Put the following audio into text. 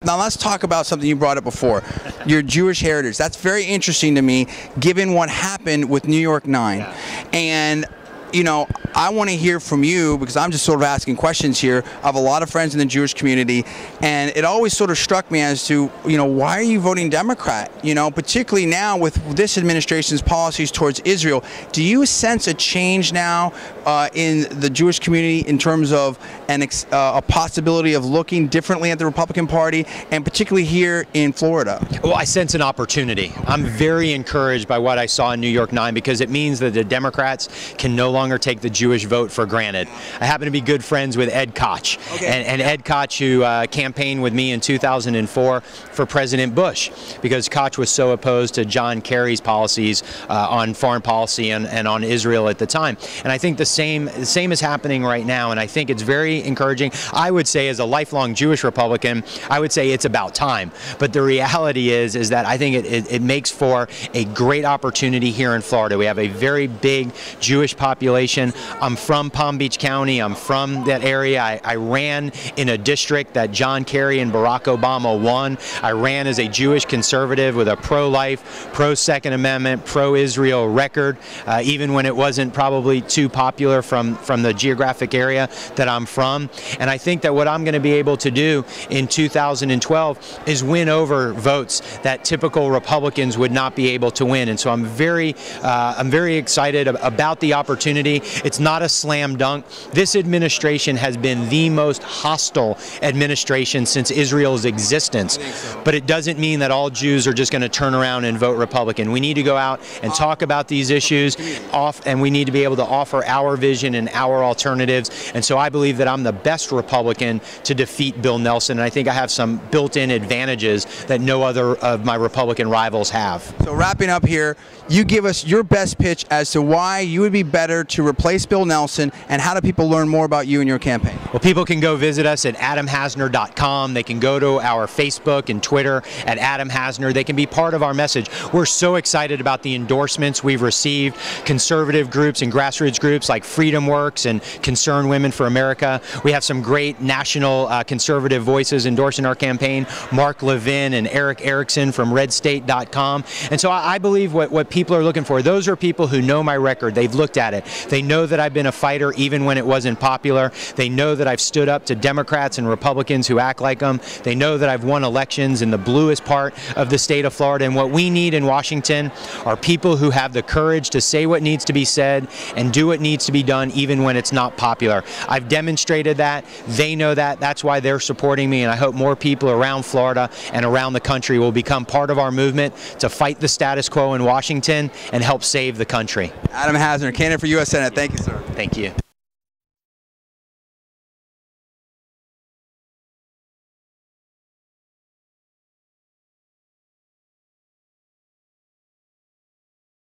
Now let's talk about something you brought up before, your Jewish heritage. That's very interesting to me, given what happened with New York 9. Yeah. And you know, I want to hear from you, because I'm just sort of asking questions here. I have a lot of friends in the Jewish community, and it always sort of struck me as to, you know, why are you voting Democrat? You know, particularly now with this administration's policies towards Israel. Do you sense a change now in the Jewish community in terms of a possibility of looking differently at the Republican Party, and particularly here in Florida? Well, I sense an opportunity. I'm very encouraged by what I saw in New York 9, because it means that the Democrats can no longer take the Jewish vote for granted. I happen to be good friends with Ed Koch, and Ed Koch, who campaigned with me in 2004 for President Bush, because Koch was so opposed to John Kerry's policies on foreign policy and on Israel at the time. And I think the same is happening right now, and I think it's very encouraging. I would say, as a lifelong Jewish Republican, I would say it's about time. But the reality is that I think it makes for a great opportunity here in Florida. We have a very big Jewish population. I'm from Palm Beach County. I'm from that area. I ran in a district that John Kerry and Barack Obama won. I ran as a Jewish conservative with a pro-life, pro-Second Amendment, pro-Israel record, even when it wasn't probably too popular from the geographic area that I'm from. And I think that what I'm going to be able to do in 2012 is win over votes that typical Republicans would not be able to win. And so I'm very excited about the opportunity. It's not a slam dunk. This administration has been the most hostile administration since Israel's existence. But it doesn't mean that all Jews are just going to turn around and vote Republican. We need to go out and talk about these issues, and we need to be able to offer our vision and our alternatives. And so I believe that I'm the best Republican to defeat Bill Nelson, and I think I have some built-in advantages that no other of my Republican rivals have. So wrapping up here, you give us your best pitch as to why you would be better to replace Bill Nelson, and how do people learn more about you and your campaign? Well, people can go visit us at adamhasner.com. They can go to our Facebook and Twitter at Adam Hasner. They can be part of our message. We're so excited about the endorsements we've received. Conservative groups and grassroots groups like Freedom Works and Concerned Women for America. We have some great national conservative voices endorsing our campaign. Mark Levin and Eric Erickson from redstate.com. And so I believe what people are looking for, those are people who know my record. They've looked at it. They know that I've been a fighter even when it wasn't popular. They know that I've stood up to Democrats and Republicans who act like them. They know that I've won elections in the bluest part of the state of Florida. And what we need in Washington are people who have the courage to say what needs to be said and do what needs to be done even when it's not popular. I've demonstrated that. They know that. That's why they're supporting me. And I hope more people around Florida and around the country will become part of our movement to fight the status quo in Washington and help save the country. Adam Hasner, candidate for U.S. Senate. Thank you, sir. Thank you.